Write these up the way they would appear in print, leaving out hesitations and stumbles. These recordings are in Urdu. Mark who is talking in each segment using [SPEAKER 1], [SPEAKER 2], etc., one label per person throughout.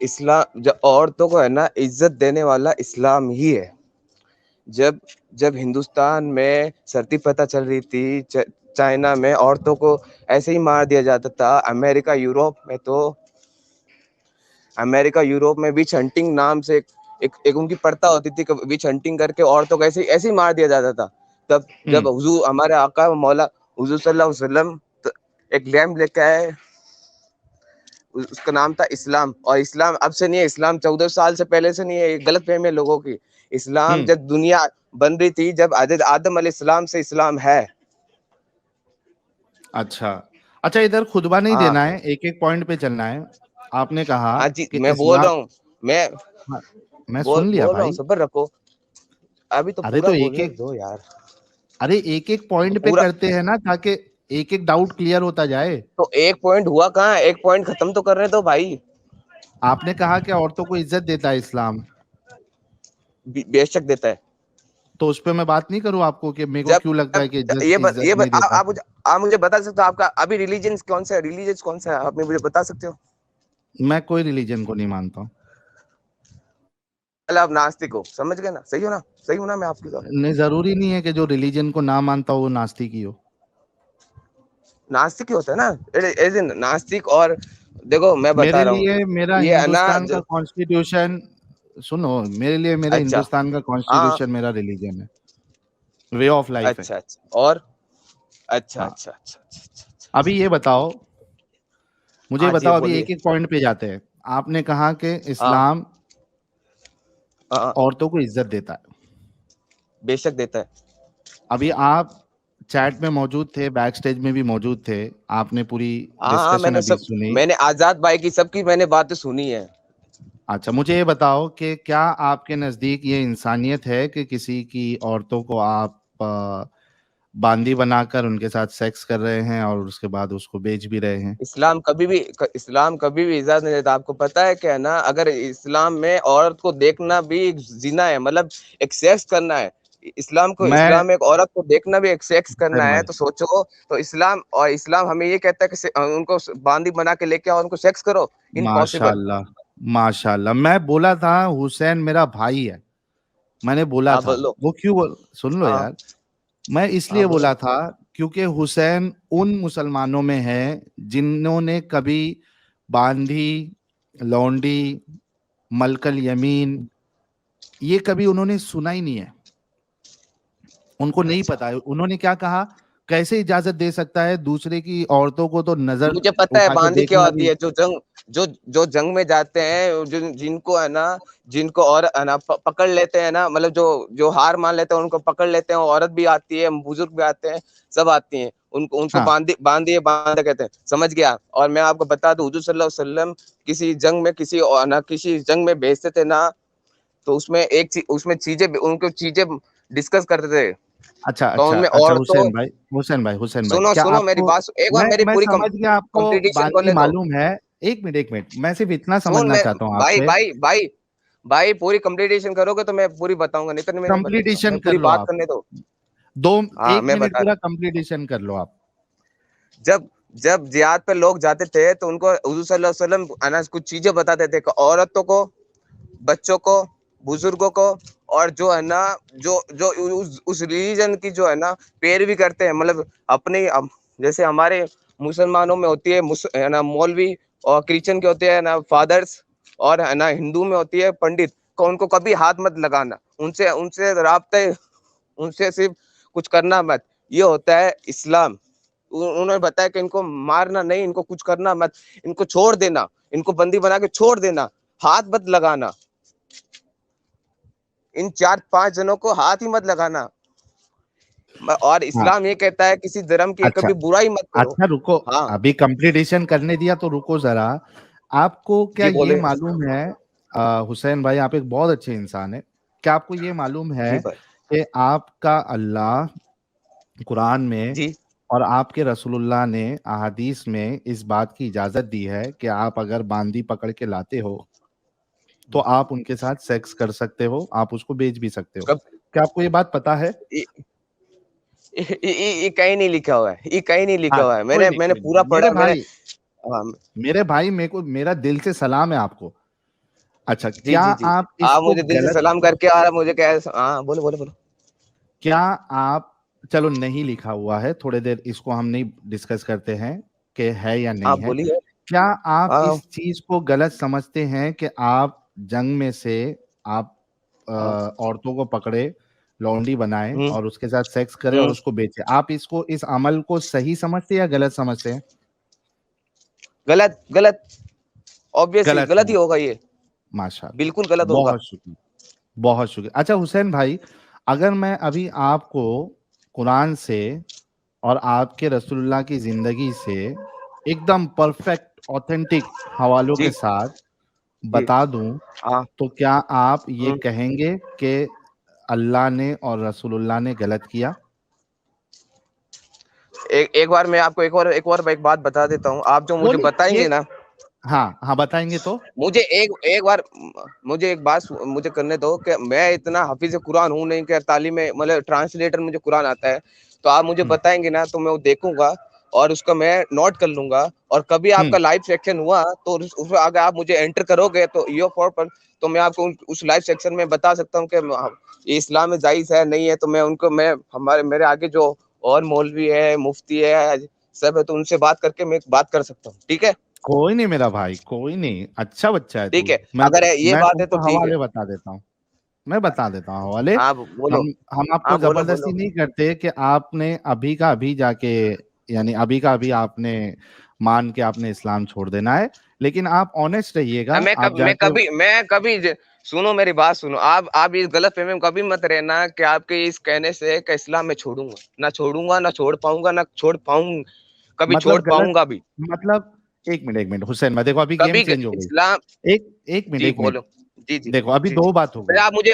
[SPEAKER 1] اسلام عورتوں کو ہے نا عزت دینے والا اسلام ہی ہے. جب ہندوستان میں سردی پتہ چل رہی تھی, چائنا میں عورتوں کو ایسے ہی مار دیا جاتا تھا. امریکہ یوروپ میں وچ ہنٹنگ نام سے ایک ان کی پرتا ہوتی تھی کہ وچ ہنٹنگ کر کے عورتوں کو ایسے ہی مار دیا جاتا تھا. تب جب حضور ہمارے آقا مولا حضور صلی اللہ علیہ وسلم ایک لیمپ لے کے آئے, اس کا نام تھا اسلام. اور اسلام اب سے نہیں ہے, اسلام 1400 سال سے پہلے سے نہیں ہے. یہ غلط فہمی ہے لوگوں کی. اسلام جب دنیا بن رہی تھی, جب حضرت آدم علیہ السلام سے اسلام ہے.
[SPEAKER 2] اچھا ادھر خطبہ نہیں
[SPEAKER 1] ہاں
[SPEAKER 2] دینا ہے, ایک ایک پوائنٹ پہ چلنا ہے. آپ نے کہا
[SPEAKER 1] ہاں جی,
[SPEAKER 2] کہ
[SPEAKER 1] میں بول
[SPEAKER 2] اسلام,
[SPEAKER 1] رہا ہوں,
[SPEAKER 2] میں سن لیا
[SPEAKER 1] بول رہا ہوں,
[SPEAKER 2] بھائی.
[SPEAKER 1] صبر رکھو, ابھی تو
[SPEAKER 2] ارے
[SPEAKER 1] پورا
[SPEAKER 2] ایک
[SPEAKER 1] بولنے
[SPEAKER 2] ایک
[SPEAKER 1] دو یار.
[SPEAKER 2] ارے ایک ایک پوائنٹ پہ
[SPEAKER 1] پورا
[SPEAKER 2] کرتے ہیں نا, تاکہ ایک ایک ڈاؤٹ کلیئر ہوتا جائے.
[SPEAKER 1] تو ایک پوائنٹ ہوا کہاں, ایک پوائنٹ ختم تو کر رہے تو بھائی.
[SPEAKER 2] آپ نے کہا کہ عورتوں کو عزت دیتا ہے اسلام,
[SPEAKER 1] بے شک دیتا ہے.
[SPEAKER 2] تو اس پہ میں بات نہیں کروں آپ کو کہ میرے کو
[SPEAKER 1] جب
[SPEAKER 2] کیوں لگتا ہے کہ
[SPEAKER 1] یہ
[SPEAKER 2] عزت نہیں دیتا.
[SPEAKER 1] آپ مجھے بتا سکتے ہو آپ کا ابھی ریلیجن کون سا ہے, آپ مجھے بتا سکتے ہو؟
[SPEAKER 2] میں کوئی ریلیجن کو نہیں مانتا ہوں.
[SPEAKER 1] آپ ناستک ہو, سمجھ گئے نا, صحیح ہو نا میں آپ کی طرف.
[SPEAKER 2] نہیں, ضروری نہیں ہے کہ جو ریلیجن کو نہ مانتا ہو وہ ناستک ہی ہو.
[SPEAKER 1] ناستک ہی ہوتا ہے نا, ایز ان ناستک. اور دیکھو میں بتا
[SPEAKER 2] میرے
[SPEAKER 1] رہا ہوں,
[SPEAKER 2] لیے میرا
[SPEAKER 1] یہ ہے نا
[SPEAKER 2] ہندوستان کا کانسٹیٹیوشن, سنو, میرے لیے میرا
[SPEAKER 1] اچھا
[SPEAKER 2] ہندوستان کا
[SPEAKER 1] ہاں
[SPEAKER 2] کانسٹیٹیوشن میرا ریلیجن ہے, وے آف لائف ہے.
[SPEAKER 1] اچھا اور اچھا
[SPEAKER 2] ہاں,
[SPEAKER 1] اچھا.
[SPEAKER 2] ابھی یہ بتاؤ, مجھے
[SPEAKER 1] ہاں جی
[SPEAKER 2] بتاؤ, ابھی
[SPEAKER 1] بولیے.
[SPEAKER 2] ایک ایک پوائنٹ پہ جاتے ہیں. آپ نے کہا کہ
[SPEAKER 1] ہاں
[SPEAKER 2] اسلام
[SPEAKER 1] ہاں
[SPEAKER 2] عورتوں کو عزت دیتا ہے.
[SPEAKER 1] بے شک دیتا ہے.
[SPEAKER 2] ابھی آپ چیٹ میں موجود تھے, بیک سٹیج میں بھی موجود تھے, آپ نے پوری
[SPEAKER 1] ہاں
[SPEAKER 2] ڈسکشن ابھی سنی.
[SPEAKER 1] میں نے آزاد بھائی کی سب کی میں نے باتیں سنی ہے.
[SPEAKER 2] اچھا, مجھے یہ بتاؤ کہ کیا آپ کے نزدیک یہ انسانیت ہے کہ کسی کی عورتوں کو آپ باندی بنا کر ان کے ساتھ سیکس کر رہے ہیں اور اس کے بعد اس کو بیچ بھی رہے ہیں؟
[SPEAKER 1] اسلام کبھی بھی اجازت نہیں دیتا. آپ کو پتا ہے کیا نا, اگر اسلام میں عورت کو دیکھنا بھی ایک زنا ہے, مطلب ایک سیکس کرنا ہے. اسلام
[SPEAKER 2] میں
[SPEAKER 1] میں ایک عورت کو دیکھنا بھی ایک سیکس کرنا
[SPEAKER 2] حسین
[SPEAKER 1] ہے,
[SPEAKER 2] بھائی,
[SPEAKER 1] تو سوچو. تو اسلام ہمیں یہ کہتا ہے کہ ان کو باندی بنا کے لے کے آؤ, ان کو سیکس کرو.
[SPEAKER 2] ماشاء
[SPEAKER 1] امپاسبل.
[SPEAKER 2] اللہ, ماشاء اللہ. میں بولا تھا حسین میرا بھائی ہے, میں نے بولا
[SPEAKER 1] ہاں
[SPEAKER 2] تھا.
[SPEAKER 1] بولو.
[SPEAKER 2] وہ کیوں سن لو
[SPEAKER 1] ہاں
[SPEAKER 2] یار, میں اس
[SPEAKER 1] ہاں
[SPEAKER 2] لیے
[SPEAKER 1] بولو.
[SPEAKER 2] بولا تھا کیونکہ حسین ان مسلمانوں میں ہے جنہوں نے کبھی باندھی, لونڈی, ملکل یمین, یہ کبھی انہوں نے سنا ہی نہیں ہے. ان کو نہیں
[SPEAKER 1] اچھا,
[SPEAKER 2] پتا ہے. انہوں نے کیا کہا, کیسے اجازت دے سکتا ہے دوسرے کی عورتوں کو, تو نظر
[SPEAKER 1] مجھے پتا ہے
[SPEAKER 2] اٹھا کے
[SPEAKER 1] باندی کیا
[SPEAKER 2] دیکھنا
[SPEAKER 1] ہوتی
[SPEAKER 2] بھی.
[SPEAKER 1] ہے. جو جنگ میں جاتے ہیں, جن کو ہے نا, جن کو اور پکڑ لیتے ہیں نا, مطلب جو ہار مان لیتے ہیں ان کو پکڑ لیتے ہیں. عورت بھی آتی ہے, بزرگ بھی آتے ہیں, سب آتی ہیں. ان کو
[SPEAKER 2] ہاں
[SPEAKER 1] باندھی کہتے ہیں, سمجھ گیا. اور میں آپ کو بتا دوں, حضور صلی اللہ علیہ وسلم کسی جنگ میں بھیجتے تھے نا, تو اس میں چیزیں ان کو چیزیں ڈسکس کرتے تھے.
[SPEAKER 2] اچھا
[SPEAKER 1] تو
[SPEAKER 2] اچھا
[SPEAKER 1] ان میں
[SPEAKER 2] اچھا,
[SPEAKER 1] عورتوں.
[SPEAKER 2] حسین بھائی, کیا
[SPEAKER 1] سنو
[SPEAKER 2] آپ
[SPEAKER 1] میری
[SPEAKER 2] کو,
[SPEAKER 1] بات, ایک بار میری
[SPEAKER 2] میں
[SPEAKER 1] پوری
[SPEAKER 2] سمجھ گیا آپ کو
[SPEAKER 1] کمپلیٹیشن
[SPEAKER 2] باندھی
[SPEAKER 1] کرنے دو.
[SPEAKER 2] معلوم ہے. ایک منٹ, میں صرف اتنا
[SPEAKER 1] سن
[SPEAKER 2] سمجھنا
[SPEAKER 1] میں
[SPEAKER 2] چاہتا ہوں آپ
[SPEAKER 1] بھائی
[SPEAKER 2] سے.
[SPEAKER 1] بھائی بھائی بھائی پوری کمپلیٹیشن کرو گے تو میں پوری بتاؤں گا, نہیں تو میں بتاؤں گا. میں
[SPEAKER 2] کمپلیٹیشن کر
[SPEAKER 1] پوری
[SPEAKER 2] لو
[SPEAKER 1] بات
[SPEAKER 2] آپ,
[SPEAKER 1] کرنے دو. ہاں
[SPEAKER 2] ایک
[SPEAKER 1] میں
[SPEAKER 2] منٹ
[SPEAKER 1] بتا
[SPEAKER 2] پورا
[SPEAKER 1] رہا
[SPEAKER 2] کمپلیٹیشن کر لو آپ.
[SPEAKER 1] جب جہاد پہ لوگ جاتے تھے تو ان کو حضور صلی اللہ علیہ وسلم کچھ چیزیں بتاتے تھے کہ عورتوں کو, بچوں کو, بزرگوں کو, اور جو ہے نا جو اس ریلیجن کی جو ہے نا پیروی کرتے ہیں, مطلب اپنی, جیسے ہمارے مسلمانوں میں ہوتی ہے نا مولوی, اور کرسچن کے ہوتے ہیں نا فادرس, اور ہے نا ہندو میں ہوتی ہے پنڈت, کو ان کو کبھی ہاتھ مت لگانا. ان سے رابطے, ان سے صرف کچھ کرنا مت. یہ ہوتا ہے اسلام. انہوں نے بتایا کہ ان کو مارنا نہیں, ان کو کچھ کرنا مت, ان کو چھوڑ دینا, ان کو بندی بنا کے چھوڑ دینا, ہاتھ مت لگانا. ان 4-5 جنوں کو ہاتھ ہی مت لگانا. اور
[SPEAKER 2] ہاں,
[SPEAKER 1] اسلام یہ کہتا ہے کسی دھرم کی
[SPEAKER 2] اچھا
[SPEAKER 1] کبھی برائی مت کرو.
[SPEAKER 2] اچھا, رکو,
[SPEAKER 1] ہاں
[SPEAKER 2] ابھی کمپلیٹیشن کرنے دیا تو رکو ذرا. آپ کو کیا
[SPEAKER 1] جی
[SPEAKER 2] یہ
[SPEAKER 1] بولے.
[SPEAKER 2] معلوم ہے, حسین بھائی آپ ایک بہت اچھے انسان ہیں, کیا آپ کو یہ معلوم ہے
[SPEAKER 1] جی بھائی.
[SPEAKER 2] کہ آپ کا اللہ قرآن میں
[SPEAKER 1] جی
[SPEAKER 2] اور آپ کے رسول اللہ نے احادیث میں اس بات کی اجازت دی ہے کہ آپ اگر باندی پکڑ کے لاتے ہو تو آپ ان کے ساتھ سیکس کر سکتے ہو, آپ اس کو بیچ بھی سکتے ہو.
[SPEAKER 1] کب
[SPEAKER 2] کیا آپ کو یہ بات پتا ہے؟
[SPEAKER 1] یہ کہیں نہیں لکھا ہوا ہے, یہ کہیں نہیں
[SPEAKER 2] ہاں,
[SPEAKER 1] لکھا ہوا ہے.
[SPEAKER 2] کوئی
[SPEAKER 1] میں نے
[SPEAKER 2] نہیں.
[SPEAKER 1] پورا پڑھا, میں نے.
[SPEAKER 2] میرے بھائی, میرے دل سے سلام ہے آپ کو. اچھا
[SPEAKER 1] جی
[SPEAKER 2] کیا
[SPEAKER 1] جی جی
[SPEAKER 2] آپ اس
[SPEAKER 1] آپ
[SPEAKER 2] کو
[SPEAKER 1] مجھے دل سے
[SPEAKER 2] غلط
[SPEAKER 1] سلام کر کے آ رہا مجھے کیا ہاں بولو بولو بولو
[SPEAKER 2] کیا آپ چلو نہیں لکھا ہوا ہے تھوڑے دیر اس کو ہم نہیں ڈسکس کرتے ہیں کہ ہے یا
[SPEAKER 1] آپ
[SPEAKER 2] نہیں ہے
[SPEAKER 1] بولیے
[SPEAKER 2] کیا آپ
[SPEAKER 1] ہاں
[SPEAKER 2] اس چیز کو غلط سمجھتے ہیں کہ آپ جنگ میں سے آپ
[SPEAKER 1] ہاں
[SPEAKER 2] عورتوں کو پکڑے لونڈی بنائے
[SPEAKER 1] ہوں
[SPEAKER 2] اور اس کے ساتھ سیکس کرے اور
[SPEAKER 1] ہوں
[SPEAKER 2] اس کو بیچے آپ اس عمل کو صحیح سمجھتے یا غلط سمجھتے ہیں
[SPEAKER 1] غلط غلط obviously
[SPEAKER 2] غلط
[SPEAKER 1] غلط ہی
[SPEAKER 2] سمجھتے
[SPEAKER 1] ہوگا
[SPEAKER 2] ہیں
[SPEAKER 1] یہ
[SPEAKER 2] ماشاء اللہ
[SPEAKER 1] بالکل غلط ہوگا
[SPEAKER 2] بہت شکریہ بہت شکریہ اچھا حسین بھائی اگر میں ابھی آپ کو قرآن سے اور آپ کے رسول اللہ کی زندگی سے ایک دم پرفیکٹ آتھینٹک حوالوں
[SPEAKER 1] جی
[SPEAKER 2] کے ساتھ
[SPEAKER 1] جی
[SPEAKER 2] بتا دوں
[SPEAKER 1] ہاں
[SPEAKER 2] تو کیا آپ یہ
[SPEAKER 1] ہوں
[SPEAKER 2] کہیں گے کہ اللہ نے اور رسول اللہ نے غلط کیا
[SPEAKER 1] ایک بار میں آپ کو ایک بات بتا دیتا ہوں آپ جو مجھے بتائیں
[SPEAKER 2] بولیے
[SPEAKER 1] گے نا
[SPEAKER 2] ہاں ہاں بتائیں گے تو
[SPEAKER 1] مجھے ایک بار مجھے ایک بات مجھے کرنے دو کہ میں اتنا حافظ قرآن ہوں نہیں کہ تعلیم مطلب ٹرانسلیٹر مجھے قرآن آتا ہے تو آپ مجھے
[SPEAKER 2] ہوں
[SPEAKER 1] بتائیں گے نا تو میں وہ دیکھوں گا اور اس کا میں نوٹ کر لوں گا اور کبھی آپ
[SPEAKER 2] ہوں
[SPEAKER 1] کا لائیو سیکشن ہوا تو اس میں اگر آپ مجھے انٹر کرو گے تو تو میں آپ کو اس لائیو سیکشن میں بتا سکتا ہوں کہ یہ اسلام میں جائز ہے نہیں ہے تو میں ان کو میرے آگے جو اور مولوی ہے مفتی ہے سب ہے تو ان سے بات کر کے میں بات کر سکتا ہوں ٹھیک ہے
[SPEAKER 2] کوئی نہیں میرا بھائی کوئی نہیں اچھا بچہ ہے تو
[SPEAKER 1] ٹھیک ہے اگر یہ
[SPEAKER 2] میں
[SPEAKER 1] بات
[SPEAKER 2] تم
[SPEAKER 1] ہے تو
[SPEAKER 2] کو
[SPEAKER 1] ٹھیک ہے
[SPEAKER 2] حوالے بتا دیتا ہوں میں بتا دیتا ہوں حوالے
[SPEAKER 1] ہاں بولو
[SPEAKER 2] ہم آپ کو
[SPEAKER 1] ہاں بولو بولو
[SPEAKER 2] زبردستی نہیں کرتے کہ آپ نے ابھی کا ابھی جا کے یعنی ابھی کا ابھی آپ نے مان کے آپ نے اسلام چھوڑ دینا ہے لیکن آپ آنےسٹ رہیے گا آپ جا کے
[SPEAKER 1] میں کبھی سنو میری بات سنو آپ اس غلط فہمی میں کبھی مت رہنا کہ آپ کے اس کہنے سے کہ اسلام میں چھوڑوں گا نہ چھوڑ پاؤں گا نہ چھوڑ پاؤں کبھی چھوڑ
[SPEAKER 2] مطلب غلط
[SPEAKER 1] پاؤں گا بھی
[SPEAKER 2] مطلب ایک منٹ حسین میں دیکھو ابھی گیم
[SPEAKER 1] کبھی
[SPEAKER 2] چینج ہو گئی
[SPEAKER 1] اسلام جی
[SPEAKER 2] ایک منٹ
[SPEAKER 1] بولو جی جی
[SPEAKER 2] دیکھو ابھی
[SPEAKER 1] جی جی
[SPEAKER 2] دو بات ہو
[SPEAKER 1] پہلے
[SPEAKER 2] گئی
[SPEAKER 1] آپ مجھے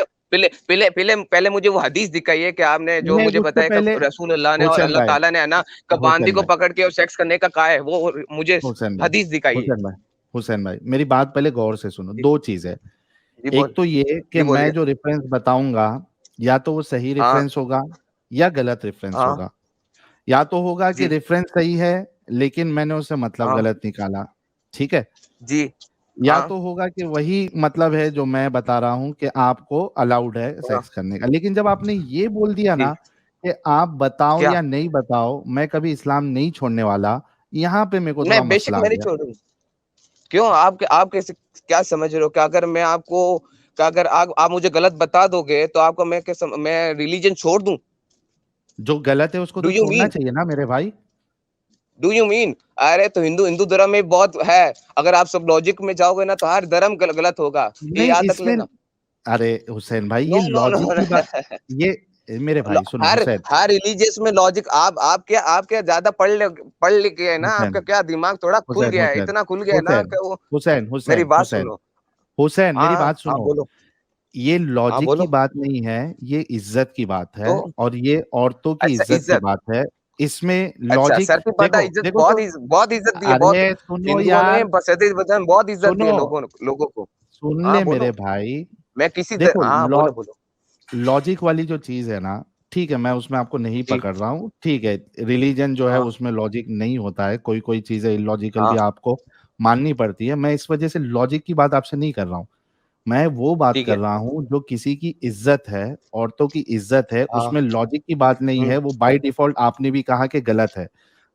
[SPEAKER 1] پہلے مجھے وہ حدیث دکھائیے کہ آپ نے جو
[SPEAKER 2] نہیں
[SPEAKER 1] مجھے
[SPEAKER 2] اس سے
[SPEAKER 1] بتایا کہ
[SPEAKER 2] پہلے
[SPEAKER 1] رسول اللہ نے اور
[SPEAKER 2] حسین
[SPEAKER 1] اللہ
[SPEAKER 2] بھائی
[SPEAKER 1] تعالیٰ نے ہے نا کہ باندی
[SPEAKER 2] حسین
[SPEAKER 1] کو
[SPEAKER 2] بھائی
[SPEAKER 1] پکڑ کے اور سیکس کرنے کا کہا ہے وہ مجھے
[SPEAKER 2] حسین بھائی
[SPEAKER 1] حدیث دکھائیے
[SPEAKER 2] حسین بھائی حسین بھائی میری بات پہلے غور سے سنو
[SPEAKER 1] جی
[SPEAKER 2] دو چیزیں
[SPEAKER 1] جی
[SPEAKER 2] ایک تو یہ کہ
[SPEAKER 1] جی
[SPEAKER 2] میں
[SPEAKER 1] بولیے
[SPEAKER 2] جو ریفرنس بتاؤں گا یا تو وہ صحیح
[SPEAKER 1] ہاں
[SPEAKER 2] ریفرنس ہوگا یا غلط ریفرنس
[SPEAKER 1] ہاں
[SPEAKER 2] ہوگا یا تو ہوگا کہ
[SPEAKER 1] جی
[SPEAKER 2] ریفرنس صحیح ہے لیکن میں نے اسے مطلب
[SPEAKER 1] ہاں
[SPEAKER 2] غلط نکالا ٹھیک ہے
[SPEAKER 1] جی
[SPEAKER 2] یا
[SPEAKER 1] ہاں
[SPEAKER 2] تو ہوگا کہ وہی مطلب ہے جو میں بتا رہا ہوں کہ آپ کو الاؤڈ ہے
[SPEAKER 1] ہاں
[SPEAKER 2] سیکس کرنے کا لیکن جب آپ نے یہ بول دیا
[SPEAKER 1] جی
[SPEAKER 2] نا کہ آپ بتاؤ
[SPEAKER 1] کیا
[SPEAKER 2] یا نہیں بتاؤ میں کبھی اسلام نہیں چھوڑنے والا یہاں پہ میرے کو
[SPEAKER 1] میں
[SPEAKER 2] تھوڑا
[SPEAKER 1] بے
[SPEAKER 2] مسئلہ
[SPEAKER 1] شک
[SPEAKER 2] آ
[SPEAKER 1] میں نہیں
[SPEAKER 2] گیا
[SPEAKER 1] چھوڑوں کیوں آپ کیسے کیا سمجھ رہے ہو کہ اگر میں آپ کو کہ اگر آپ مجھے غلط بتا دو گے تو آپ کو میں ریلیجن چھوڑ دوں
[SPEAKER 2] جو غلط ہے اس کو
[SPEAKER 1] ڈو
[SPEAKER 2] تو
[SPEAKER 1] یو
[SPEAKER 2] چھوڑنا
[SPEAKER 1] مین
[SPEAKER 2] چاہیے نا میرے بھائی
[SPEAKER 1] ڈو یو مین ارے تو ہندو دھرم میں بہت ہے اگر آپ سب لاجک میں جاؤ گے نا تو ہر دھرم غلط ہوگا یہ
[SPEAKER 2] نہیں
[SPEAKER 1] یاد رکھ
[SPEAKER 2] اس میں
[SPEAKER 1] لینا
[SPEAKER 2] ارے حسین بھائی
[SPEAKER 1] نو
[SPEAKER 2] یہ
[SPEAKER 1] نو نو
[SPEAKER 2] لاجک کی بات یہ میرے بھائی سنو حسین
[SPEAKER 1] ہر ریلیجیس میں لاجک آپ کیا زیادہ پڑھ لکھ گئے نا آپ
[SPEAKER 2] حسین
[SPEAKER 1] کا کیا دماغ تھوڑا کھل
[SPEAKER 2] حسین
[SPEAKER 1] گیا ہے
[SPEAKER 2] حسین
[SPEAKER 1] اتنا کھل گیا ہے نا
[SPEAKER 2] حسین
[SPEAKER 1] کہ وہ
[SPEAKER 2] حسین
[SPEAKER 1] میری
[SPEAKER 2] حسین
[SPEAKER 1] بات
[SPEAKER 2] حسین
[SPEAKER 1] سنو
[SPEAKER 2] حسین
[SPEAKER 1] ہاں
[SPEAKER 2] میری بات
[SPEAKER 1] ہاں
[SPEAKER 2] سنو
[SPEAKER 1] بولو
[SPEAKER 2] یہ
[SPEAKER 1] ہاں
[SPEAKER 2] لاجک
[SPEAKER 1] بولو
[SPEAKER 2] کی بات نہیں ہے یہ عزت کی بات ہے
[SPEAKER 1] تو
[SPEAKER 2] اور یہ عورتوں کی
[SPEAKER 1] اچھا
[SPEAKER 2] عزت کی
[SPEAKER 1] عزت
[SPEAKER 2] بات ہے اس میں
[SPEAKER 1] اچھا
[SPEAKER 2] لاجک
[SPEAKER 1] سر پہ پتا
[SPEAKER 2] دیکھو
[SPEAKER 1] عزت
[SPEAKER 2] دیکھو تو
[SPEAKER 1] بہت عزت دی ہے بہت
[SPEAKER 2] ارے سنو
[SPEAKER 1] ہندوؤں نے
[SPEAKER 2] یار
[SPEAKER 1] بہت عزت دی ہے
[SPEAKER 2] سنو
[SPEAKER 1] لوگوں کو
[SPEAKER 2] سن
[SPEAKER 1] ہاں
[SPEAKER 2] لے
[SPEAKER 1] بولو
[SPEAKER 2] میرے بھائی
[SPEAKER 1] میں کسی
[SPEAKER 2] دیکھو
[SPEAKER 1] ہاں بولو بولو
[SPEAKER 2] لاجک والی جو چیز ہے نا ٹھیک ہے میں اس میں آپ کو نہیں
[SPEAKER 1] جی
[SPEAKER 2] پکڑ رہا ہوں ٹھیک ہے ریلیجن جو ہے
[SPEAKER 1] ہاں
[SPEAKER 2] اس میں لاجک نہیں ہوتا ہے کوئی چیزیں لاجیکل
[SPEAKER 1] ہاں
[SPEAKER 2] بھی آپ کو ماننی پڑتی ہے میں اس وجہ سے لاجک کی بات آپ سے نہیں کر رہا ہوں میں وہ بات
[SPEAKER 1] ٹھیک ہے
[SPEAKER 2] کر رہا ہوں جو کسی کی عزت ہے عورتوں کی عزت ہے
[SPEAKER 1] ہاں
[SPEAKER 2] اس میں لاجک کی بات نہیں ہے وہ بائی ڈیفالٹ آپ نے بھی کہا کہ غلط ہے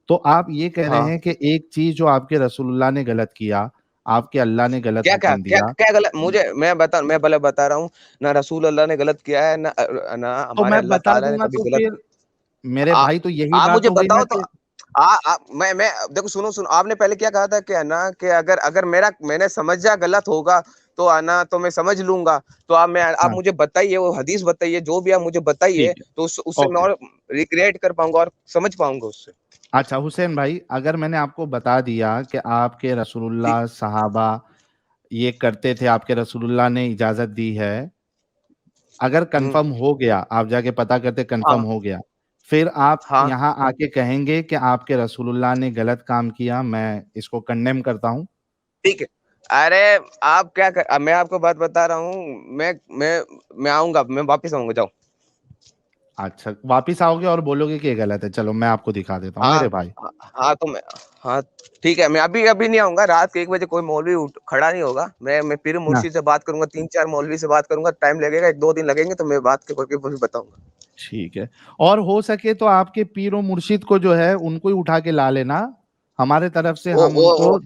[SPEAKER 2] تو آپ یہ کہہ رہے
[SPEAKER 1] ہاں
[SPEAKER 2] ہیں کہ ایک چیز جو آپ کے رسول اللہ نے غلط کیا آپ کے اللہ نے غلط حکم دیا
[SPEAKER 1] کیا غلط میں بھلے بتا رہا ہوں نہ رسول اللہ نے غلط کیا ہے نہ
[SPEAKER 2] تو
[SPEAKER 1] ہمارے
[SPEAKER 2] میں
[SPEAKER 1] اللہ
[SPEAKER 2] بتا
[SPEAKER 1] تعالیٰ
[SPEAKER 2] دوں
[SPEAKER 1] نے
[SPEAKER 2] گا
[SPEAKER 1] کبھی
[SPEAKER 2] تو
[SPEAKER 1] غلط
[SPEAKER 2] پھر میرے بھائی تو یہی
[SPEAKER 1] آپ
[SPEAKER 2] بات
[SPEAKER 1] مجھے
[SPEAKER 2] ہو گئی نا
[SPEAKER 1] بتاؤ تو
[SPEAKER 2] کہ
[SPEAKER 1] میں دیکھو سنو آپ نے پہلے کیا کہا تھا کہ نا کہ اگر میں نے سمجھا غلط ہوگا تو آنا تو میں سمجھ لوں گا تو آپ
[SPEAKER 2] ہاں
[SPEAKER 1] مجھے بتائیے وہ حدیث بتائیے جو بھی آپ مجھے بتائیے
[SPEAKER 2] ٹھیک ہے
[SPEAKER 1] تو اس سے میں
[SPEAKER 2] اوکے
[SPEAKER 1] اور ریکریٹ کر پاؤں گا اور سمجھ پاؤں گا اس سے
[SPEAKER 2] اچھا حسین بھائی اگر میں نے آپ کو بتا دیا کہ آپ کے رسول
[SPEAKER 1] جی
[SPEAKER 2] اللہ صحابہ یہ کرتے تھے آپ کے رسول اللہ نے اجازت دی ہے اگر کنفرم ہو گیا آپ جا کے پتا کرتے
[SPEAKER 1] ہاں
[SPEAKER 2] کنفرم ہو گیا پھر آپ
[SPEAKER 1] ہاں
[SPEAKER 2] یہاں آ کے کہیں گے کہ آپ کے رسول اللہ نے غلط کام کیا میں اس کو کنڈیم کرتا ہوں
[SPEAKER 1] ٹھیک ہے ارے آپ کیا میں آپ کو بات بتا رہا ہوں میں آؤں گا میں واپس آؤں گا جاؤ
[SPEAKER 2] اچھا واپس آؤ گے اور بولو گے کہ یہ غلط ہے چلو میں آپ کو دکھا دیتا ہوں
[SPEAKER 1] ہاں
[SPEAKER 2] میرے بھائی
[SPEAKER 1] ہاں تو ہاں ٹھیک ہے, میں ابھی نہیں آؤں گا, رات کے 1 بجے کوئی مولوی کھڑا نہیں ہوگا, میں پیر
[SPEAKER 2] نا
[SPEAKER 1] مرشید سے بات کروں گا, 3-4 مولوی سے بات کروں گا, ٹائم لگے گا, 1-2 دن لگیں گے, تو میں بات کر کے بتاؤں گا.
[SPEAKER 2] ٹھیک ہے, اور ہو سکے تو آپ کے پیر و مرشد کو جو ہے ان کو ہی اٹھا کے لا لینا, ہمارے طرف سے ہم ان کو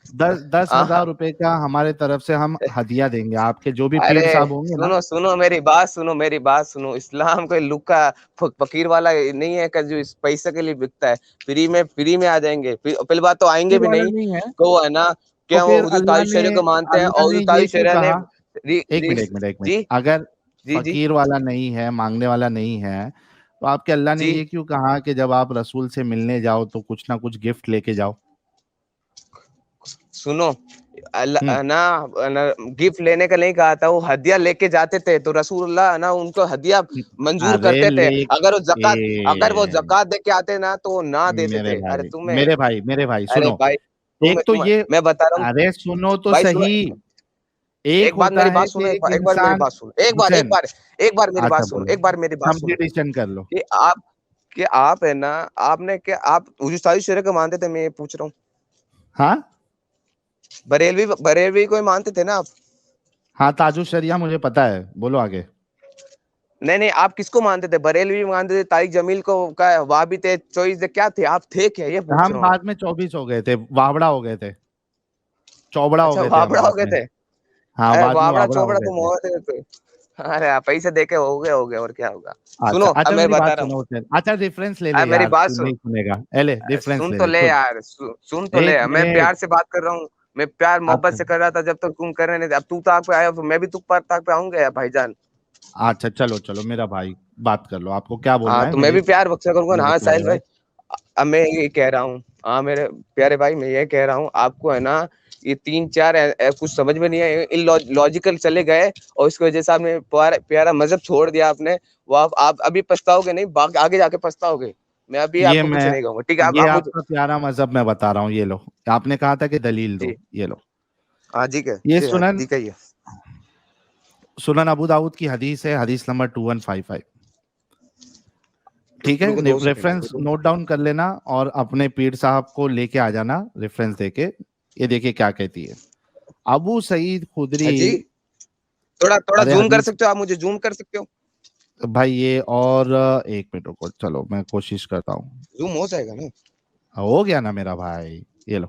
[SPEAKER 2] 10,000 روپے کا ہمارے طرف سے ہم ہدیہ دیں گے, آپ کے جو بھی پیر
[SPEAKER 1] ارے
[SPEAKER 2] صاحب ہوں گے نا.
[SPEAKER 1] سنو میری بات سنو, اسلام کوئی لکا فقیر والا نہیں ہے کہ جو اس پیسے کے لیے بکتا ہے, فری میں آ جائیں گے. پہلی بات تو آئیں گے
[SPEAKER 2] پیر
[SPEAKER 1] بھی
[SPEAKER 2] والا
[SPEAKER 1] نہیں,
[SPEAKER 2] نہیں ہے
[SPEAKER 1] تو ہے نا
[SPEAKER 2] تو
[SPEAKER 1] کیا وہ
[SPEAKER 2] پھر
[SPEAKER 1] حضور تعالی شریعہ کو مانتے ہیں,
[SPEAKER 2] اللہ
[SPEAKER 1] اور
[SPEAKER 2] نے
[SPEAKER 1] حضور
[SPEAKER 2] یہ
[SPEAKER 1] تعالی
[SPEAKER 2] کیوں
[SPEAKER 1] شریعہ نے
[SPEAKER 2] کہا, ایک منٹ,
[SPEAKER 1] جی
[SPEAKER 2] اگر
[SPEAKER 1] جی جی
[SPEAKER 2] فقیر والا نہیں ہے, مانگنے والا نہیں ہے, تو آپ کے اللہ نے
[SPEAKER 1] جی
[SPEAKER 2] یہ کیوں کہا کہ جب آپ رسول سے ملنے جاؤ تو کچھ نہ کچھ گفٹ لے کے جاؤ؟
[SPEAKER 1] سنو نا, گفٹ لینے کا نہیں کہا تھا, وہ ہدیہ لے کے جاتے تھے, تو رسول اللہ نا ان کو ہدیہ منظور
[SPEAKER 2] ارے
[SPEAKER 1] کرتے تھے. اگر وہ
[SPEAKER 2] لے
[SPEAKER 1] زکات دے کے آتے نا تو وہ نہ دیتے
[SPEAKER 2] میرے
[SPEAKER 1] تھے. ارے
[SPEAKER 2] بھائی
[SPEAKER 1] تمہیں,
[SPEAKER 2] میرے بھائی
[SPEAKER 1] ارے
[SPEAKER 2] سنو,
[SPEAKER 1] بھائی
[SPEAKER 2] ایک تو یہ,
[SPEAKER 1] میں بتا رہا ہوں
[SPEAKER 2] ارے سنو تو
[SPEAKER 1] بھائی, سنو,
[SPEAKER 2] صحیح, ایک
[SPEAKER 1] ایک بار میری
[SPEAKER 2] ہوتا ہے
[SPEAKER 1] بات
[SPEAKER 2] کہ
[SPEAKER 1] سنو,
[SPEAKER 2] ایک
[SPEAKER 1] ایک بار میری
[SPEAKER 2] انسان.
[SPEAKER 1] بات سنو, ایک
[SPEAKER 2] حسین,
[SPEAKER 1] بار میری
[SPEAKER 2] اچھا
[SPEAKER 1] بات سنو,
[SPEAKER 2] بولو,
[SPEAKER 1] ایک بار میری بات سنو,
[SPEAKER 2] کمپٹیشن کر لو.
[SPEAKER 1] کہ آپ ہے نا, آپ نے کہ آپ حضور تعالی شریعہ کو مانتے تھے, میں یہ پوچھ رہا ہوں.
[SPEAKER 2] ہاں
[SPEAKER 1] بریلوی کو مانتے تھے نا آپ؟
[SPEAKER 2] ہاں, تاج الشریعہ مجھے پتا ہے, بولو آگے.
[SPEAKER 1] نہیں, آپ کس کو مانتے تھے؟ بریلوی مانتے تھے, طارق جمیل کو, وہابی تھے, چوئس کیا تھے آپ, تھے کیا, یہ پوچھ
[SPEAKER 2] ہم
[SPEAKER 1] رہا ہوں.
[SPEAKER 2] بعد میں 24 ہو گئے تھے, وابڑا ہو گئے تھے, چوبڑا ہو
[SPEAKER 1] اچھا
[SPEAKER 2] گئے تھے ہم
[SPEAKER 1] وابڑا
[SPEAKER 2] بعد
[SPEAKER 1] ہو گئے
[SPEAKER 2] میں.
[SPEAKER 1] تھے,
[SPEAKER 2] ہاں, بعد میں
[SPEAKER 1] وابڑا
[SPEAKER 2] وابڑا ہو
[SPEAKER 1] چوبڑا
[SPEAKER 2] گئے
[SPEAKER 1] تم
[SPEAKER 2] تھے.
[SPEAKER 1] ہوتے. ارے پیسے دے کے ہو گئے, اور کیا ہوگا.
[SPEAKER 2] اچھا
[SPEAKER 1] سنو, اب
[SPEAKER 2] اچھا,
[SPEAKER 1] میں
[SPEAKER 2] میری
[SPEAKER 1] بتا
[SPEAKER 2] بات
[SPEAKER 1] رہا ہوں,
[SPEAKER 2] سنو حسین, اچھا ریفرنس لے لے
[SPEAKER 1] میری
[SPEAKER 2] یار,
[SPEAKER 1] بات
[SPEAKER 2] تو
[SPEAKER 1] سن,
[SPEAKER 2] نہیں سنے گا, لے ریفرنس
[SPEAKER 1] سن
[SPEAKER 2] لے
[SPEAKER 1] تو
[SPEAKER 2] لے,
[SPEAKER 1] لے
[SPEAKER 2] سن.
[SPEAKER 1] یار, سن تو لے,
[SPEAKER 2] ایک
[SPEAKER 1] میں پیار
[SPEAKER 2] منٹ.
[SPEAKER 1] سے بات کر رہا ہوں, میں پیار محبت
[SPEAKER 2] اچھا
[SPEAKER 1] سے کر رہا تھا, جب تک تم کر رہے نہیں. اب تو تاک پہ آیا, میں بھی تو تاک پہ آؤں گا بھائی جان.
[SPEAKER 2] اچھا, چلو میرا بھائی, بات کر لو, آپ کو کیا بولنا
[SPEAKER 1] ہاں
[SPEAKER 2] ہے
[SPEAKER 1] تو میں
[SPEAKER 2] میری
[SPEAKER 1] بھی پیار بخشا کروں گا نا.
[SPEAKER 2] میرے
[SPEAKER 1] ہاں
[SPEAKER 2] پیارے
[SPEAKER 1] ساحل
[SPEAKER 2] بھائی.
[SPEAKER 1] بھائی, اب میں یہ کہہ رہا ہوں, ہاں میرے پیارے بھائی, میں یہ کہہ رہا ہوں آپ کو ہے نا, یہ 3-4 کچھ سمجھ میں نہیں ہے, لوجیکل چلے گئے, اور اس کی وجہ سے آپ نے پیارا مذہب چھوڑ دیا آپ نے. وہ آپ ابھی پچھتاؤ گے نہیں, آگے جا کے پچھتاؤ گے. میں ابھی آپ
[SPEAKER 2] یہ
[SPEAKER 1] کو کچھ
[SPEAKER 2] میں
[SPEAKER 1] نہیں کہوں گا, ٹھیک ہے.
[SPEAKER 2] یہ
[SPEAKER 1] آپ
[SPEAKER 2] آپ
[SPEAKER 1] مجھے,
[SPEAKER 2] کا پیارا مذہب میں بتا رہا ہوں, یہ لو, آپ نے کہا تھا کہ دلیل دو,
[SPEAKER 1] جی
[SPEAKER 2] یہ لو.
[SPEAKER 1] ہاں جی,
[SPEAKER 2] یہ
[SPEAKER 1] جی
[SPEAKER 2] سنن
[SPEAKER 1] ٹھیک ہے. یہ
[SPEAKER 2] سنن ابو داؤد کی حدیث ہے, حدیث نمبر 2155. ٹھیک ہے,
[SPEAKER 1] رکو 2 سیکنڈ,
[SPEAKER 2] ریفرنس نوٹ ڈاؤن کر لینا, اور اپنے پیر صاحب کو لے کے آ جانا ریفرنس دے کے. یہ دیکھیں کیا کہتی ہے ابو سعید خدری.
[SPEAKER 1] جی تھوڑا
[SPEAKER 2] ارے
[SPEAKER 1] زوم کر
[SPEAKER 2] حدیث
[SPEAKER 1] سکتے ہو آپ, مجھے زوم کر سکتے ہو؟
[SPEAKER 2] بھائی, یہ اور 1 منٹ کو, چلو میں کوشش کرتا ہوں.
[SPEAKER 1] زوم ہو جائے گا نا؟
[SPEAKER 2] ہو گیا نا میرا بھائی, یہ لو,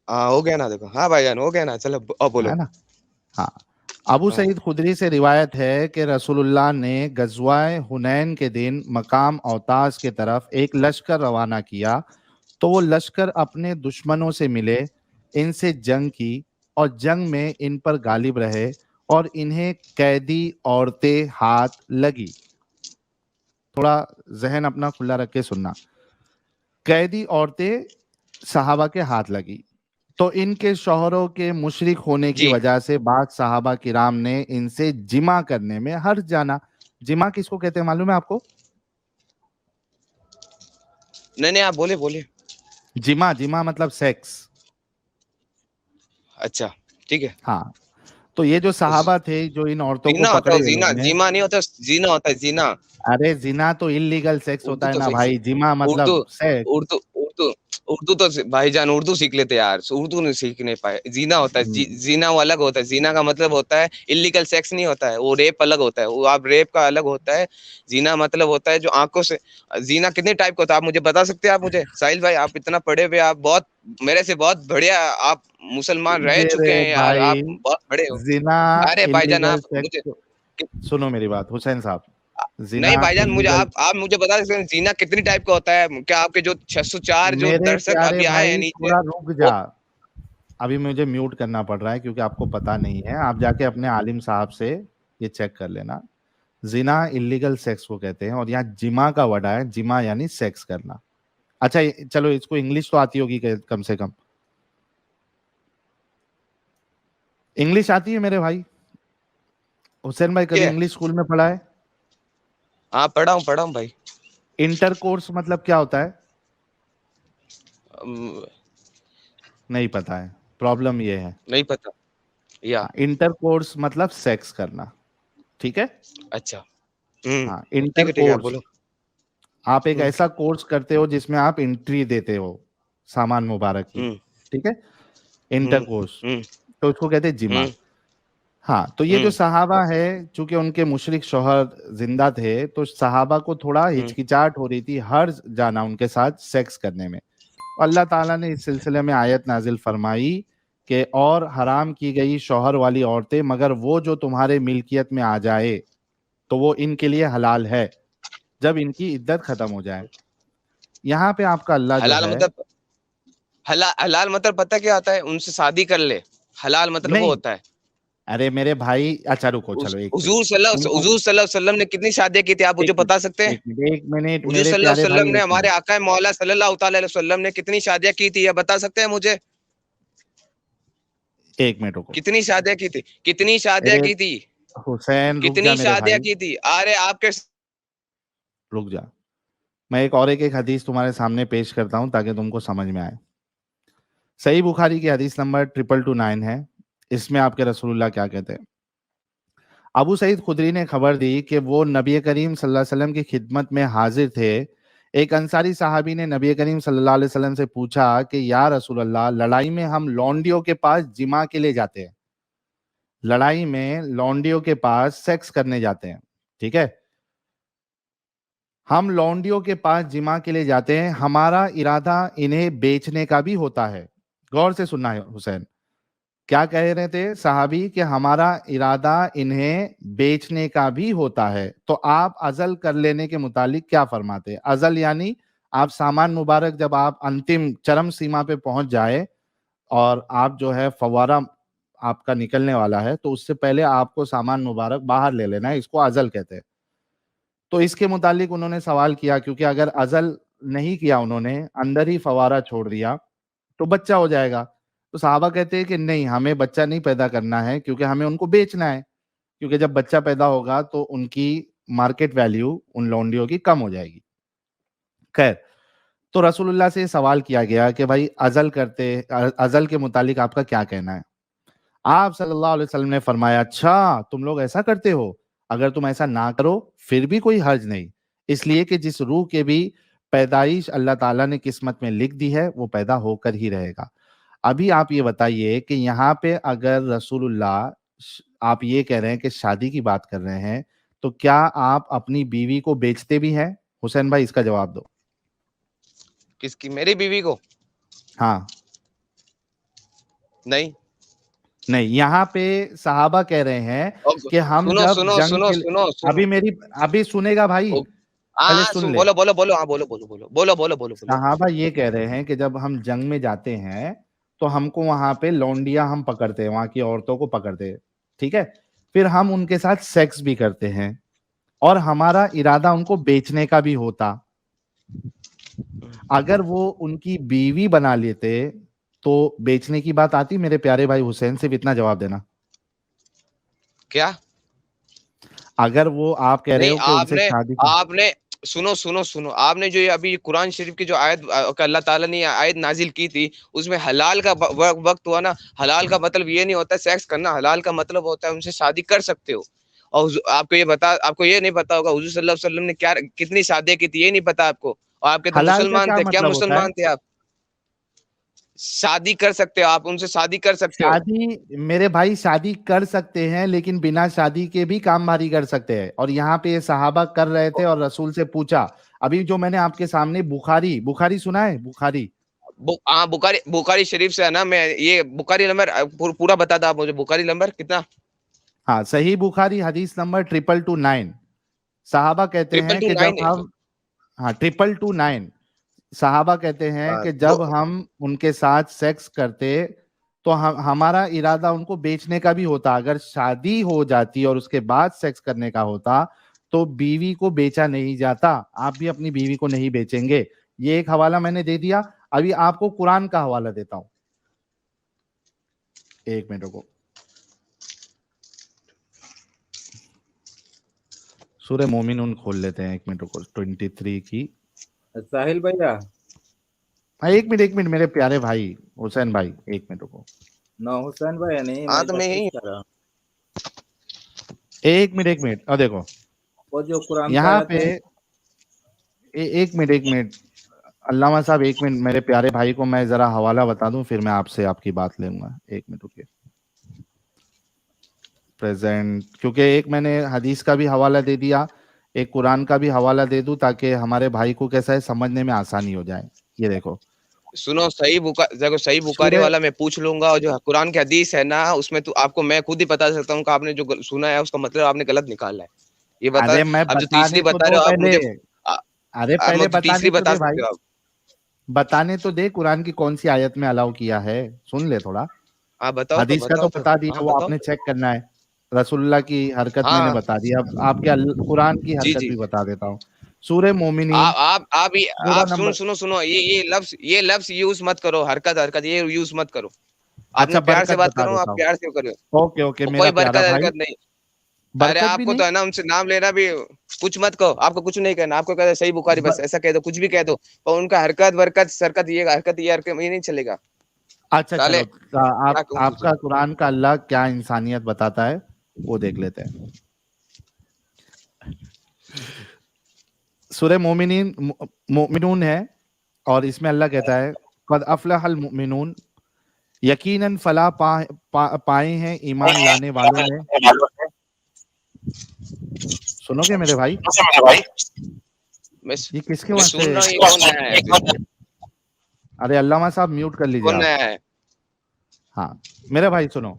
[SPEAKER 1] ہاں ہو گیا نا, دیکھو, ہاں بھائی جان ہو گیا نا, چلو بولو.
[SPEAKER 2] ہے نا. ہاں, ابو
[SPEAKER 1] ہاں
[SPEAKER 2] سعید خدری سے روایت ہے کہ رسول اللہ نے غزوہ حنین کے دن مقام اوتاس کے طرف ایک لشکر روانہ کیا, تو وہ لشکر اپنے دشمنوں سے ملے, ان سے جنگ کی, اور جنگ میں ان پر غالب رہے, اور انہیں قیدی عورتیں ہاتھ لگی. تھوڑا ذہن اپنا کھلا رکھ کے سننا. قیدی عورتیں صحابہ کے ہاتھ لگی, تو ان کے شوہروں کے مشرک ہونے کی
[SPEAKER 1] جی,
[SPEAKER 2] وجہ سے بعض صحابہ کرام نے ان سے جمع کرنے میں حرج جانا. جمع کس کو کہتے ہیں معلوم ہے آپ کو؟
[SPEAKER 1] نہیں آپ بولے.
[SPEAKER 2] جمع مطلب سیکس.
[SPEAKER 1] اچھا ٹھیک ہے.
[SPEAKER 2] ہاں, تو یہ جو صحابہ تھے جو ان عورتوں کو
[SPEAKER 1] زینا ہوتا
[SPEAKER 2] پکڑے
[SPEAKER 1] ہے,
[SPEAKER 2] ہوئے
[SPEAKER 1] زینا,
[SPEAKER 2] لوگ نے.
[SPEAKER 1] جیما نہیں ہوتا, زینا ہوتا ہے, زینا.
[SPEAKER 2] ارے زنا تو انلیگل سیکس
[SPEAKER 1] اردو
[SPEAKER 2] ہوتا ہے
[SPEAKER 1] تو
[SPEAKER 2] نا
[SPEAKER 1] صحیح سے,
[SPEAKER 2] بھائی, جمع مطلب
[SPEAKER 1] اردو
[SPEAKER 2] سیکس.
[SPEAKER 1] اردو اردو اردو تو بھائی جان اردو سیکھ لیتے یار, اردو نہیں سیکھ نہیں پائے. زینا ہوتا ہے, زینا وہ الگ ہوتا ہے, زینا کا مطلب ہوتا ہے انلیگل سیکس نہیں ہوتا ہے, وہ ریپ الگ ہوتا ہے, وہ آپ ریپ کا الگ ہوتا ہے. زینا مطلب ہوتا ہے جو آنکھوں سے. زینا کتنے ٹائپ کا ہوتا ہے آپ مجھے بتا سکتے ہیں؟ آپ مجھے, ساحل بھائی آپ اتنا پڑھے ہوئے, آپ بہت میرے سے بہت بڑھیا, آپ مسلمان رہ چکے
[SPEAKER 2] میرے
[SPEAKER 1] ہیں یار, آپ
[SPEAKER 2] بھائی,
[SPEAKER 1] بہت بڑے ہو.
[SPEAKER 2] زنا
[SPEAKER 1] ارے بھائی جان
[SPEAKER 2] انلیگل
[SPEAKER 1] آپ مجھے,
[SPEAKER 2] سیکس. سنو میری بات حسین صاحب, زنا
[SPEAKER 1] نہیں بھائی جان مجھے
[SPEAKER 2] انلیگل.
[SPEAKER 1] آپ مجھے بتا سکتے ہیں زینا کتنی ٹائپ کا ہوتا ہے کیا؟ آپ کے جو 604 جو
[SPEAKER 2] میرے
[SPEAKER 1] درشک
[SPEAKER 2] پیارے
[SPEAKER 1] ابھی آئے ہیں
[SPEAKER 2] بھائی
[SPEAKER 1] نیچے
[SPEAKER 2] تھوڑا رک
[SPEAKER 1] وہ.
[SPEAKER 2] جا, ابھی مجھے میوٹ کرنا پڑ رہا ہے کیونکہ آپ کو پتا نہیں ہے, آپ جا کے اپنے عالم صاحب سے یہ چیک کر لینا. زنا انلیگل سیکس کو کہتے ہیں, اور یہاں جمع کا ورڈ ہے, جمع یعنی سیکس کرنا. اچھا چلو, اس کو انگلش تو آتی ہوگی کم سے کم, انگلش آتی ہے میرے بھائی؟ حسین بھائی کبھی انگلش اسکول میں پڑھا ہے؟
[SPEAKER 1] ہاں پڑھا ہوں بھائی.
[SPEAKER 2] انٹر کورس مطلب کیا ہوتا ہے؟ نہیں پتا ہے, پرابلم یہ ہے.
[SPEAKER 1] نہیں پتا یا
[SPEAKER 2] انٹر کورس مطلب سیکس کرنا, ٹھیک ہے.
[SPEAKER 1] اچھا
[SPEAKER 2] ہاں,
[SPEAKER 1] ٹھیک
[SPEAKER 2] انٹر
[SPEAKER 1] ہے ٹھیک ہے
[SPEAKER 2] کورس,
[SPEAKER 1] بولو.
[SPEAKER 2] آپ ایک ایسا کورس کرتے ہو جس میں آپ انٹری دیتے ہو سامان مبارک کی, ٹھیک ہے, انٹر کورس, تو اس کو کہتے ہیں جمع. ہاں, تو یہ جو صحابہ ہے, چونکہ ان کے مشرک شوہر زندہ تھے, تو صحابہ کو تھوڑا ہچکچاہٹ ہو رہی تھی ہر جانا ان کے ساتھ سیکس کرنے میں. اللہ تعالیٰ نے اس سلسلے میں آیت نازل فرمائی کہ اور حرام کی گئی شوہر والی عورتیں مگر وہ جو تمہارے ملکیت میں آ جائے تو وہ ان کے لیے حلال ہے جب ان کی عدت ختم ہو جائے. یہاں پہ آپ کا اللہ جو
[SPEAKER 1] حلال
[SPEAKER 2] ہے,
[SPEAKER 1] مطلب حلال مطلب پتہ کیا ہوتا ہے؟ ان سے شادی کر لے. حلال مطلب وہ
[SPEAKER 2] نہیں,
[SPEAKER 1] ہوتا ہے.
[SPEAKER 2] ارے میرے بھائی, اچھا رکو, چلو ایک منٹ.
[SPEAKER 1] حضور صلی اللہ علیہ وسلم نے کتنی شادیاں کی تھی آپ مجھے بتا سکتے ہیں؟
[SPEAKER 2] ایک منٹ
[SPEAKER 1] حضور
[SPEAKER 2] میرے
[SPEAKER 1] صلی اللہ
[SPEAKER 2] پیارے
[SPEAKER 1] علیہ
[SPEAKER 2] بھائی,
[SPEAKER 1] وسلم نے,
[SPEAKER 2] ایک
[SPEAKER 1] ہمارے
[SPEAKER 2] منٹ.
[SPEAKER 1] آقا مولا صلی اللہ تعالی علیہ وسلم نے کتنی شادیاں کی تھی یہ بتا سکتے ہیں مجھے؟
[SPEAKER 2] ایک منٹ رکو.
[SPEAKER 1] کتنی شادیاں کی تھی؟ کتنی شادیاں کی تھی؟
[SPEAKER 2] حسین رک جا
[SPEAKER 1] کتنی
[SPEAKER 2] میرے
[SPEAKER 1] شادیاں
[SPEAKER 2] بھائی,
[SPEAKER 1] کی تھی؟ ارے آپ کے
[SPEAKER 2] رک جا. میں ایک اور ایک حدیث تمہارے سامنے پیش کرتا ہوں تاکہ تم کو سمجھ میں آئے. صحیح بخاری کی حدیث نمبر 229 ہے. اس میں آپ کے رسول اللہ کیا کہتے ہیں؟ ابو سعید خدری نے خبر دی کہ وہ نبی کریم صلی اللہ علیہ وسلم کی خدمت میں حاضر تھے. ایک انصاری صحابی نے نبی کریم صلی اللہ علیہ وسلم سے پوچھا کہ یا رسول اللہ, لڑائی میں ہم لونڈیوں کے پاس جمع کے لیے جاتے ہیں, لڑائی میں لونڈیوں کے پاس سیکس کرنے جاتے ہیں, ٹھیک ہے, ہم لونڈیوں کے پاس جمع کے لیے جاتے ہیں, ہمارا ارادہ انہیں بیچنے کا بھی ہوتا ہے. غور سے سننا ہے حسین, کیا کہہ رہے تھے صحابی کہ ہمارا ارادہ انہیں بیچنے کا بھی ہوتا ہے. تو آپ ازل کر لینے کے متعلق کیا فرماتے؟ ازل یعنی آپ سامان مبارک جب آپ انتم چرم سیما پہ پہنچ جائے اور آپ جو ہے فوارہ آپ کا نکلنے والا ہے, تو اس سے پہلے آپ کو سامان مبارک باہر لے لینا ہے, اس کو ازل کہتے ہیں. تو اس کے متعلق انہوں نے سوال کیا, کیونکہ اگر ازل نہیں کیا انہوں نے, اندر ہی فوارہ چھوڑ دیا تو بچہ ہو جائے گا. تو صحابہ کہتے ہیں کہ نہیں, ہمیں بچہ نہیں پیدا کرنا ہے کیونکہ ہمیں ان کو بیچنا ہے, کیونکہ جب بچہ پیدا ہوگا تو ان کی مارکیٹ ویلیو ان لونڈیوں کی کم ہو جائے گی. خیر, تو رسول اللہ سے یہ سوال کیا گیا کہ بھائی ازل کے متعلق آپ کا کیا کہنا ہے؟ آپ صلی اللہ علیہ وسلم نے فرمایا, اچھا تم لوگ ایسا کرتے ہو, اگر تم ایسا نہ کرو پھر بھی کوئی حرج نہیں, اس لیے کہ جس روح کے بھی پیدائش اللہ تعالیٰ نے قسمت میں لکھ دی ہے وہ پیدا ہو کر ہی رہے گا. ابھی آپ یہ بتائیے کہ یہاں پہ اگر رسول اللہ, آپ یہ کہہ رہے ہیں کہ شادی کی بات کر رہے ہیں, تو کیا آپ اپنی بیوی کو بیچتے بھی ہیں؟ حسین بھائی اس کا جواب دو.
[SPEAKER 1] کس کی؟ میری بیوی کو؟
[SPEAKER 2] ہاں,
[SPEAKER 1] نہیں.
[SPEAKER 2] نہیں, یہاں پہ صحابہ کہہ رہے ہیں کہ ہم
[SPEAKER 1] سنو
[SPEAKER 2] جب
[SPEAKER 1] سنو
[SPEAKER 2] جنگ
[SPEAKER 1] سنو
[SPEAKER 2] کے
[SPEAKER 1] سنو سنو
[SPEAKER 2] ابھی سنے گا بھائی, پہلے سن لے.
[SPEAKER 1] بولو بولو بولو, ہاں بولو بولو بولو بولو بولو بولو بولو.
[SPEAKER 2] صحابہ یہ کہہ رہے ہیں کہ جب ہم جنگ میں جاتے ہیں تو ہم کو وہاں پہ لونڈیاں ہم پکڑتے ہیں, وہاں کی عورتوں کو پکڑتے ہیں, ٹھیک ہے, پھر ہم ان کے ساتھ سیکس بھی کرتے ہیں اور ہمارا ارادہ ان کو بیچنے کا بھی ہوتا. اگر وہ ان کی بیوی بنا لیتے تو بیچنے کی بات آتی؟ میرے پیارے بھائی حسین, صرف اتنا جواب دینا.
[SPEAKER 1] کیا؟
[SPEAKER 2] اگر وہ آپ کہہ رہے
[SPEAKER 1] نہیں,
[SPEAKER 2] ہو کہ ان سے شادی کی,
[SPEAKER 1] آپ نے سنو سنو سنو, آپ نے جو یہ ابھی قرآن شریف کی جو آیت اللہ تعالیٰ نے آیت نازل کی تھی, اس میں حلال کا وقت ہوا نا. حلال کا مطلب یہ نہیں ہوتا سیکس کرنا, حلال کا مطلب ہوتا ہے ان سے شادی کر سکتے ہو. اور آپ کو یہ نہیں پتا ہوگا حضور صلی اللہ علیہ وسلم نے کتنی شادیاں کی تھی, یہ نہیں پتا آپ کو. اور آپ کے تو
[SPEAKER 2] حلال کا
[SPEAKER 1] مسلمان
[SPEAKER 2] کیا
[SPEAKER 1] تھے, کیا
[SPEAKER 2] مطلب ہوتا ہے؟
[SPEAKER 1] مسلمان تھے آپ؟ شادی کر سکتے ہو آپ ان سے, شادی کر سکتے ہو.
[SPEAKER 2] شادی میرے بھائی شادی کر سکتے ہیں, لیکن بنا شادی کے بھی کام بھاری کر سکتے ہیں, اور یہاں پہ یہ صحابہ کر رہے تھے اور رسول سے پوچھا. ابھی جو میں نے آپ کے سامنے بخاری سنا ہے, بخاری,
[SPEAKER 1] ہاں بخاری شریف سے ہے نا. میں یہ بخاری نمبر پورا بتا دو آپ مجھے, بخاری نمبر کتنا؟
[SPEAKER 2] ہاں, صحیح بخاری حدیث نمبر 229. صحابہ کہتے ہیں کہ جب
[SPEAKER 1] 229.
[SPEAKER 2] ہم, ہاں 229, صحابہ کہتے ہیں کہ جب ہم ان کے ساتھ سیکس کرتے تو ہمارا ارادہ ان کو بیچنے کا بھی ہوتا. اگر شادی ہو جاتی اور اس کے بعد سیکس کرنے کا ہوتا تو بیوی کو بیچا نہیں جاتا. آپ بھی اپنی بیوی کو نہیں بیچیں گے. یہ ایک حوالہ میں نے دے دیا. ابھی آپ کو قرآن کا حوالہ دیتا ہوں, ایک منٹ کو. سورہ مومنون کھول لیتے ہیں, ایک منٹ کو, 23 کی.
[SPEAKER 3] ساحل بھیا,
[SPEAKER 2] ایک منٹ میرے پیارے بھائی حسین بھائی, ایک منٹ کو.
[SPEAKER 3] نو حسین بھیا نہیں,
[SPEAKER 1] ہاں
[SPEAKER 3] میں
[SPEAKER 1] تو میں یہی
[SPEAKER 3] کر رہا ہوں.
[SPEAKER 2] ایک منٹ, اور دیکھو
[SPEAKER 3] وہ جو قرآن کا
[SPEAKER 2] یہاں
[SPEAKER 3] آیت
[SPEAKER 2] پہ,
[SPEAKER 3] ہے,
[SPEAKER 2] ایک منٹ علامہ صاحب، ایک منٹ، میرے پیارے بھائی کو میں ذرا حوالہ بتا دوں، پھر میں آپ سے آپ کی بات لوں گا. ایک منٹ رکیے. پریزنٹ، کیونکہ ایک میں نے حدیث کا بھی حوالہ دے دیا، ایک قرآن کا بھی حوالہ دے دوں تاکہ ہمارے بھائی کو کیسا ہے سمجھنے میں آسانی ہو جائے. یہ دیکھو
[SPEAKER 1] سنو، صحیح بخاری
[SPEAKER 2] سورہ،
[SPEAKER 1] والا میں پوچھ لوں گا، اور جو قرآن کی حدیث ہے نا اس میں تو آپ کو میں خود ہی بتا سکتا ہوں کہ آپ نے جو سنا ہے اس کا مطلب آپ نے غلط نکالا ہے. یہ بتا،
[SPEAKER 2] ارے میں
[SPEAKER 1] اب جو
[SPEAKER 2] بتانے
[SPEAKER 1] تیسری
[SPEAKER 2] تو
[SPEAKER 1] بتا رہے
[SPEAKER 2] دو
[SPEAKER 1] ہو آپ
[SPEAKER 2] پہلے،
[SPEAKER 1] مجھے،
[SPEAKER 2] ارے پہلے
[SPEAKER 1] جو
[SPEAKER 2] بتانے
[SPEAKER 1] تیسری
[SPEAKER 2] تو
[SPEAKER 1] بتا
[SPEAKER 2] دے بھائی،
[SPEAKER 1] سکتے ہو آپ.
[SPEAKER 2] بتانے تو دے قرآن کی کون سی آیت میں الاؤ کیا ہے، سن لے تھوڑا.
[SPEAKER 1] ہاں بتاؤ تو،
[SPEAKER 2] حدیث کا تو بتا دیا،
[SPEAKER 1] ہاں
[SPEAKER 2] وہ آپ
[SPEAKER 1] بتاؤ.
[SPEAKER 2] نے چیک کرنا ہے. رسول اللہ کی حرکت میں نے
[SPEAKER 1] ہاں
[SPEAKER 2] بتا دیا، اب آپ کے قرآن کی
[SPEAKER 1] جی
[SPEAKER 2] حرکت
[SPEAKER 1] جی،
[SPEAKER 2] بھی بتا دیتا ہوں. سورہ مومنین سورہ
[SPEAKER 1] آپ
[SPEAKER 2] نمبر،
[SPEAKER 1] سنو، یہ لفظ یوز مت کرو، حرکت یہ یوز مت کرو. آپ
[SPEAKER 2] اچھا
[SPEAKER 1] نے پیار سے
[SPEAKER 2] برکت
[SPEAKER 1] بات
[SPEAKER 2] بتا
[SPEAKER 1] کرو،
[SPEAKER 2] دیتا
[SPEAKER 1] آپ
[SPEAKER 2] ہوں.
[SPEAKER 1] پیار سے کرو.
[SPEAKER 2] اوکے میرا
[SPEAKER 1] کوئی
[SPEAKER 2] پیارا
[SPEAKER 1] برکت
[SPEAKER 2] بھائی،
[SPEAKER 1] حرکت نہیں. ارے
[SPEAKER 2] برکت
[SPEAKER 1] آپ
[SPEAKER 2] بھی
[SPEAKER 1] کو تو
[SPEAKER 2] نہیں.
[SPEAKER 1] ہے نا ان سے نام لینا بھی کچھ مت کہو، آپ کو کچھ نہیں کہنا، آپ کو کہتے صحیح بخاری، بس ایسا کہہ دو، کچھ بھی کہہ دو، اور ان کا حرکت برکت سرکت یہ نہیں چلے گا.
[SPEAKER 2] اچھا
[SPEAKER 1] سالے
[SPEAKER 2] چلو،
[SPEAKER 1] کیا کہوں
[SPEAKER 2] آپ
[SPEAKER 1] تجھے.
[SPEAKER 2] کا قرآن کا اللہ کیا انسانیت بتاتا ہے وہ دیکھ لیتے ہیں. سورہ مومنون ہے، اور اس میں اللہ کہتا ہے قد افلح المؤمنون، یقیناً فلاح پائے ہیں ایمان لانے والوں نے. سنو گے میرے بھائی، یہ کس کے
[SPEAKER 1] میں
[SPEAKER 2] وہاں سے؟
[SPEAKER 1] سن رہا ہوں، یہ کون آیا ہے؟
[SPEAKER 2] ارے علامہ صاحب میوٹ کر لیجیے
[SPEAKER 1] کون
[SPEAKER 2] آپ.
[SPEAKER 1] آیا ہے؟
[SPEAKER 2] ہاں میرے بھائی سنو،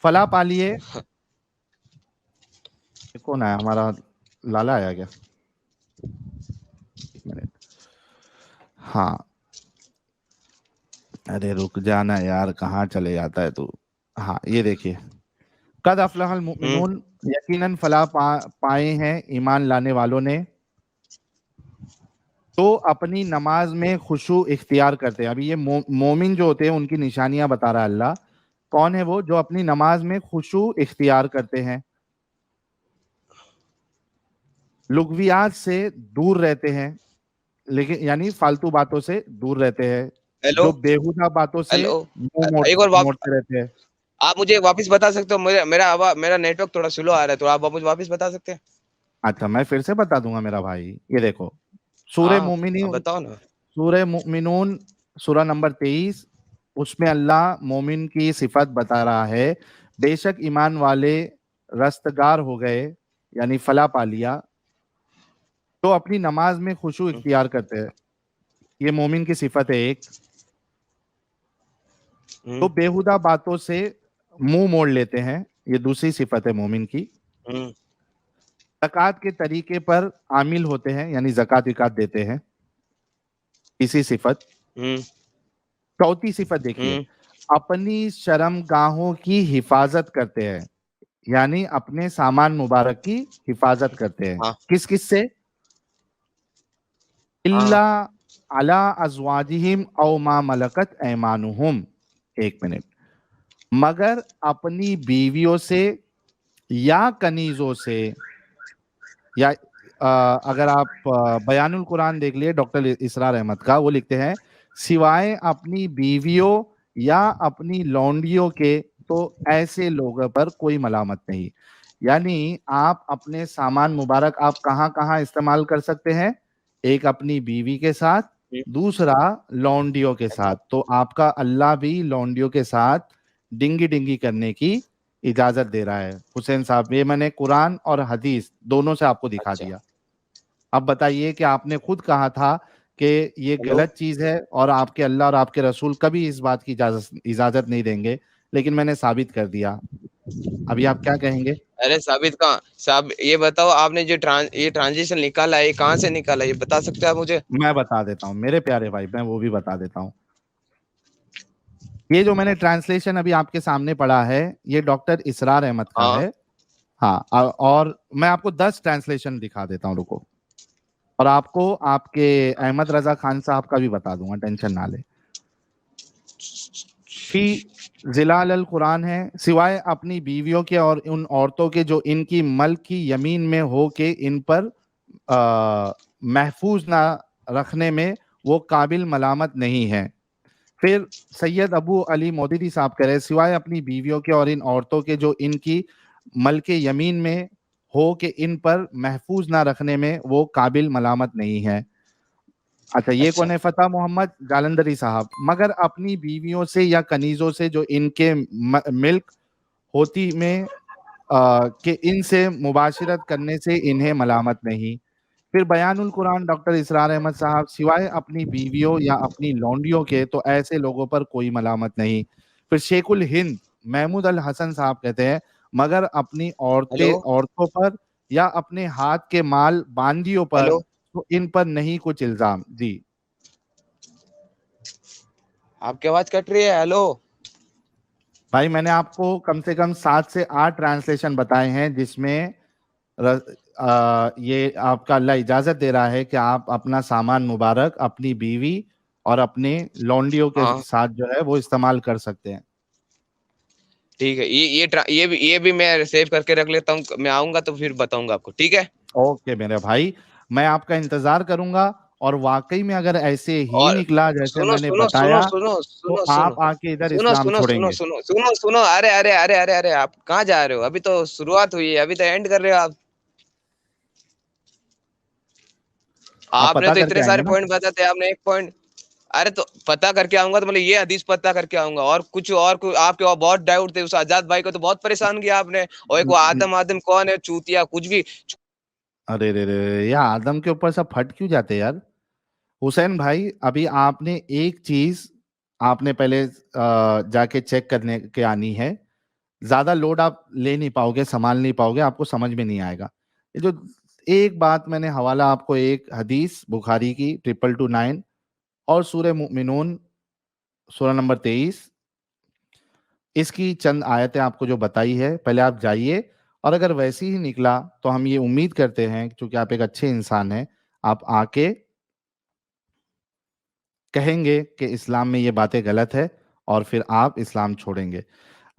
[SPEAKER 2] فلاح پا لیے. کون آیا ہمارا؟ لالا آیا کیا؟ ایک منٹ. ہاں ارے رک جانا یار، کہاں چلے جاتا ہے تو. ہاں یہ دیکھیے، قد افلح المؤمنون، یقیناً فلاح پائے ہیں ایمان لانے والوں نے، تو اپنی نماز میں خشوع اختیار کرتے ہیں. ابھی یہ مومن جو ہوتے ہیں ان کی نشانیاں بتا رہا ہے اللہ. کون ہے وہ؟ جو اپنی نماز میں خشوع اختیار کرتے ہیں، لغویات سے دور رہتے ہیں، لیکن یعنی فالتو باتوں سے دور رہتے ہیں،
[SPEAKER 1] ہیلو
[SPEAKER 2] جو بیہودہ باتوں سے
[SPEAKER 1] ہیلو،
[SPEAKER 2] منہ
[SPEAKER 1] ایک بار
[SPEAKER 2] موڑتے رہتے ہیں.
[SPEAKER 1] آپ مجھے واپس بتا سکتے ہو؟ میرا نیٹ ورک تھوڑا سلو آ رہا ہے، تو آپ مجھے واپس بتا سکتے ہیں؟
[SPEAKER 2] اچھا میں پھر سے بتا دوں گا میرا بھائی. یہ دیکھو سورہ
[SPEAKER 1] ہاں
[SPEAKER 2] مومنون،
[SPEAKER 1] بتاؤ نا.
[SPEAKER 2] سورہ مومنون سورہ نمبر 23، اس میں اللہ مومن کی صفت بتا رہا ہے. بے شک ایمان والے رستگار ہو گئے، یعنی فلاح پا لیا، تو اپنی نماز میں خشوع اختیار کرتے ہیں. یہ مومن کی صفت ہے ایک. تو بیہودہ باتوں سے منہ موڑ لیتے ہیں، یہ دوسری صفت ہے مومن کی. زکوٰۃ کے طریقے پر عامل ہوتے ہیں، یعنی زکوٰۃ وکات دیتے ہیں، اسی صفت. چوتھی صفت دیکھیے، اپنی شرم گاہوں کی حفاظت کرتے ہیں، یعنی اپنے سامان مبارک کی حفاظت کرتے ہیں.
[SPEAKER 1] ہاں
[SPEAKER 2] کس کس سے؟
[SPEAKER 1] ہاں
[SPEAKER 2] اللہ علی ازواجہم او ما ملکت ایمانہم. ایک منٹ. مگر اپنی بیویوں سے یا کنیزوں سے، یا اگر آپ بیان القرآن دیکھ لیے ڈاکٹر اسرار احمد کا، وہ لکھتے ہیں سوائے اپنی بیویوں یا اپنی لونڈیوں کے تو ایسے لوگوں پر کوئی ملامت نہیں. یعنی آپ اپنے سامان مبارک آپ کہاں کہاں استعمال کر سکتے ہیں؟ ایک اپنی بیوی کے ساتھ، دوسرا لونڈیوں کے
[SPEAKER 1] اچھا
[SPEAKER 2] ساتھ. تو آپ کا اللہ بھی لونڈیوں کے ساتھ ڈنگی ڈنگی کرنے کی اجازت دے رہا ہے. حسین صاحب یہ میں نے قرآن اور حدیث دونوں سے آپ کو دکھا
[SPEAKER 1] اچھا.
[SPEAKER 2] دیا. اب بتائیے کہ آپ نے خود کہا تھا کہ یہ
[SPEAKER 1] ہیلو،
[SPEAKER 2] غلط چیز ہے، اور آپ کے اللہ اور آپ کے رسول کبھی اس بات کی اجازت نہیں دیں گے، لیکن میں نے ثابت کر دیا. ابھی آپ کیا کہیں گے؟
[SPEAKER 1] ارے ثابت کہاں صاحب، یہ بتاؤ آپ نے جو یہ ٹرانزیشن نکالا ہے، یہ کہاں سے نکالا ہے؟ یہ بتا سکتے ہیں آپ مجھے؟
[SPEAKER 2] میں بتا دیتا ہوں میرے پیارے بھائی، میں وہ بھی بتا دیتا ہوں. یہ جو میں نے ٹرانسلیشن ابھی آپ کے سامنے پڑھا ہے، یہ ڈاکٹر اسرار احمد کا
[SPEAKER 1] ہاں
[SPEAKER 2] ہے. ہاں اور میں آپ کو 10 ٹرانسلیشن دکھا دیتا ہوں، رکو. اور آپ کو آپ کے احمد رضا خان صاحب کا بھی بتا دوں گا، ٹینشن نہ لے. فی ظلال القرآن ہے، سوائے اپنی بیویوں کے اور ان عورتوں کے جو ان کی ملک کی یمین میں ہو کے ان پر محفوظ نہ رکھنے میں وہ قابل ملامت نہیں ہے. پھر سید ابو علی مودودی صاحب کہہ رہے سوائے اپنی بیویوں کے اور ان عورتوں کے جو ان کی ملک یمین میں ہو کہ ان پر محفوظ نہ رکھنے میں وہ قابل ملامت نہیں ہے. اچھا یہ کون ہے؟ فتح محمد جالندری صاحب. مگر اپنی بیویوں سے یا کنیزوں سے جو ان کے ملک ہوتی میں کہ ان سے مباشرت کرنے سے انہیں ملامت نہیں. پھر بیان القرآن ڈاکٹر اسرار احمد صاحب. سوائے اپنی بیویوں یا اپنی لونڈیوں کے تو ایسے لوگوں پر کوئی ملامت نہیں. پھر شیخ الہند محمود الحسن صاحب کہتے ہیں مگر اپنی عورتوں پر یا اپنے ہاتھ کے مال باندیوں پر تو ان پر نہیں کچھ الزام. جی
[SPEAKER 1] آپ کی آواز کٹ رہی ہے. ہیلو
[SPEAKER 2] بھائی میں نے آپ کو کم سے کم 7 سے 8 ٹرانسلیشن بتائے ہیں جس میں یہ آپ کا اللہ اجازت دے رہا ہے کہ آپ اپنا سامان مبارک اپنی بیوی اور اپنے لونڈیوں کے ساتھ جو ہے وہ استعمال کر سکتے ہیں.
[SPEAKER 1] ٹھیک ہے, یہ بھی میں سیو کر کے رکھ لیتا ہوں. میں آؤں گا تو پھر بتاؤں گا آپ کو. ٹھیک ہے
[SPEAKER 2] اوکے میرے بھائی, میں آپ کا انتظار کروں گا. اور واقعی میں اگر ایسے ہی
[SPEAKER 1] اور
[SPEAKER 2] نکلا جیسے
[SPEAKER 1] سنو
[SPEAKER 2] میں نے
[SPEAKER 1] سنو
[SPEAKER 2] بتایا
[SPEAKER 1] سنو
[SPEAKER 2] تو
[SPEAKER 1] سنو
[SPEAKER 2] آپ آ کے ادھر
[SPEAKER 1] سنو
[SPEAKER 2] اسلام
[SPEAKER 1] سنو
[SPEAKER 2] چھوڑیں
[SPEAKER 1] سنو
[SPEAKER 2] گے.
[SPEAKER 1] سنو سنو سنو ارے ارے ارے ارے ارے آپ کہاں جا رہے ہو؟ ابھی تو شروعات ہوئی ہے, ابھی تو اینڈ کر رہے ہو آپ. آپ نے
[SPEAKER 2] پتہ
[SPEAKER 1] تو
[SPEAKER 2] کر کے
[SPEAKER 1] اتنے
[SPEAKER 2] آئیں گے
[SPEAKER 1] سارے
[SPEAKER 2] نا.
[SPEAKER 1] پوائنٹ بتاتے, آپ نے ایک پوائنٹ. ارے تو پتا کر کے آؤں گا تو مطلب یہ حدیث پتا کر کے آؤں گا, اور کچھ اور آپ کے بہت ڈاؤٹ تھے. اس آزاد بھائی کو تو بہت پریشان کیا آپ نے. اور ایک وہ آدم کون ہے, چوتیا کچھ بھی.
[SPEAKER 2] ارے رے رے, یہ آدم کے اوپر سب پھٹ کیوں جاتے یار؟ حسین بھائی ابھی آپ نے ایک چیز آپ نے پہلے جا کے چیک کرنے کے آنی ہے. زیادہ لوڈ آپ لے نہیں پاؤ گے, سنبھال نہیں پاؤ گے, آپ کو سمجھ میں نہیں آئے گا. یہ جو ایک بات میں نے حوالہ آپ کو ایک حدیث بخاری کی 2229 اور سورہ مومنون سورہ نمبر 23 اس کی چند آیتیں آپ کو جو بتائی ہے, پہلے آپ جائیے. اور اگر ویسی ہی نکلا تو ہم یہ امید کرتے ہیں چونکہ آپ ایک اچھے انسان ہیں, آپ آ کے کہیں گے کہ اسلام میں یہ باتیں غلط ہے اور پھر آپ اسلام چھوڑیں گے.